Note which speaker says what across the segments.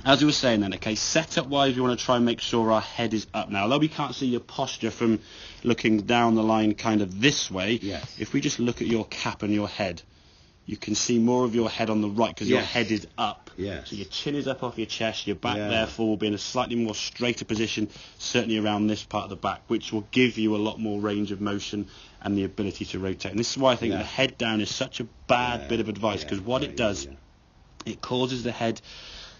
Speaker 1: as we were saying then, okay, setup-wise, we want to try and make sure our head is up now. Although we can't see your posture from looking down the line kind of this way, if we just look at your cap and your head, you can see more of your head on the right because your head is up. So your chin is up off your chest, your back therefore will be in a slightly more straighter position, certainly around this part of the back, which will give you a lot more range of motion and the ability to rotate. And this is why I think the head down is such a bad bit of advice, because what it does, it causes the head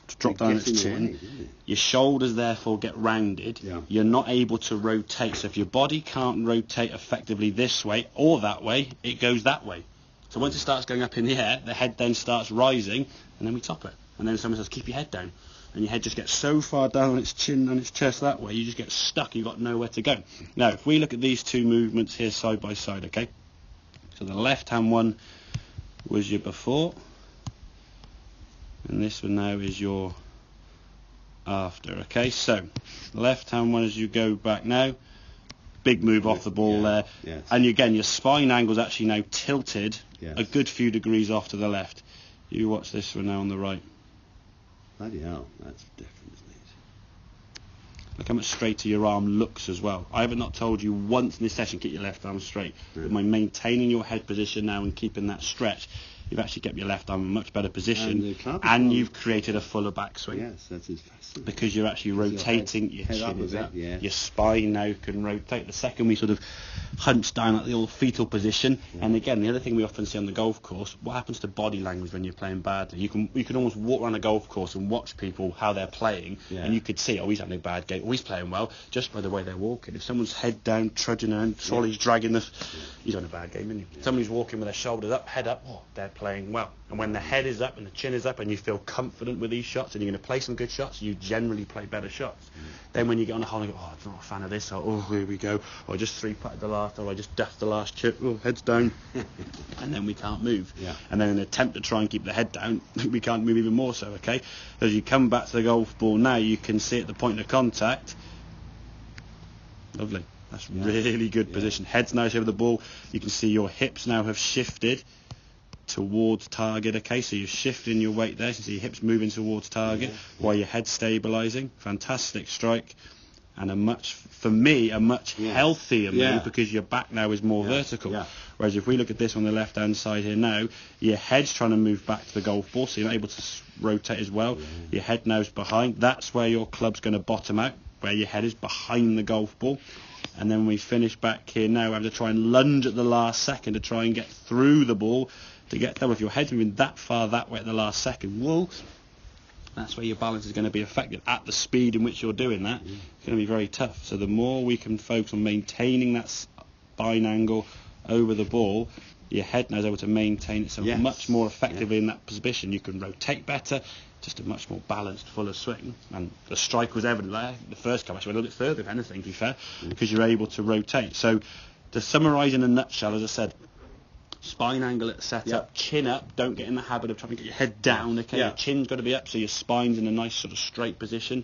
Speaker 1: to drop down its chin. Your shoulders therefore get rounded. You're not able to rotate. So if your body can't rotate effectively this way or that way, it goes that way. So once it starts going up in the air, the head then starts rising, and then we top it. And then someone says, keep your head down. And your head just gets so far down on its chin and its chest that way, you just get stuck, you've got nowhere to go. Now, if we look at these two movements here side by side, okay? So the left-hand one was your before, and this one now is your after, okay? So, left-hand one as you go back now, big move off the ball there. And again, your spine angle is actually now tilted a good few degrees off to the left. You watch this one now on the right.
Speaker 2: Bloody hell, that's different, isn't it?
Speaker 1: Look how much straighter your arm looks as well. I have not told you once in this session, keep your left arm straight. But by maintaining your head position now and keeping that stretch, you've actually kept your left arm in a much better position, and you've created a fuller backswing.
Speaker 2: Yes, that is fascinating.
Speaker 1: Because you're actually rotating, your chin is up, your spine now can rotate. The second we sort of hunch down at the old fetal position, and again, the other thing we often see on the golf course, what happens to body language when you're playing badly? You can almost walk around a golf course and watch people, how they're playing, and you could see, oh, he's having a bad game, oh, he's playing well, just by the way they're walking. If someone's head down, trudging around, trolley's dragging this, he's having a bad game, isn't he? Somebody's walking with their shoulders up, head up, oh, they're playing well. And when the head is up and the chin is up and you feel confident with these shots and you're going to play some good shots, you generally play better shots. Then when you get on a hole and go, oh, I'm not a fan of this, or oh, here we go, or I just three-putted the last, or I just duffed the last chip, oh, head's down, and then we can't move. And then in an attempt to try and keep the head down, we can't move even more so, okay? As you come back to the golf ball now, you can see at the point of contact, lovely. That's really good position. Head's nice over the ball. You can see your hips now have shifted towards target, okay, so you're shifting your weight there, so you see your hips moving towards target while your head's stabilising. Fantastic strike, and for me, a much healthier move because your back now is more vertical. Whereas if we look at this on the left hand side here now, your head's trying to move back to the golf ball, so you're not able to rotate as well. Your head now's behind. That's where your club's going to bottom out, where your head is behind the golf ball. And then we finish back here now, we have to try and lunge at the last second to try and get through the ball to get there. If your head's moving that far that way at the last second, well, that's where your balance is going to be affected. At the speed in which you're doing that, it's going to be very tough. So the more we can focus on maintaining that spine angle over the ball, your head now is able to maintain itself much more effectively in that position. You can rotate better, just a much more balanced, fuller swing. And the strike was evident there. The first time actually went a little bit further, if anything, to be fair, because you're able to rotate. So to summarise in a nutshell, as I said, spine angle at the setup, chin up, don't get in the habit of trying to get your head down, okay? Your chin's got to be up so your spine's in a nice sort of straight position.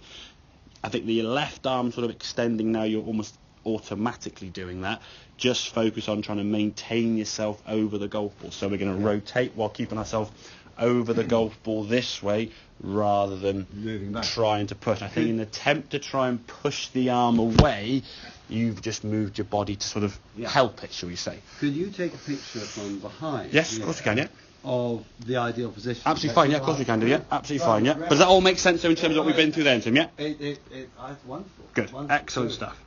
Speaker 1: I think the left arm sort of extending now, you're almost automatically doing that. Just focus on trying to maintain yourself over the golf ball. So we're going to rotate while keeping ourselves over the golf ball this way rather than moving back, trying to push. I think in an attempt to try and push the arm away, you've just moved your body to sort of help it, shall we say.
Speaker 2: Could you take a picture from behind?
Speaker 1: Yes, of course we can,
Speaker 2: of the ideal position?
Speaker 1: Absolutely fine, of course we can do, absolutely fine, But does that all make sense in terms of what we've been through then, Tim,
Speaker 2: It's wonderful.
Speaker 1: Good,
Speaker 2: wonderful.
Speaker 1: excellent stuff.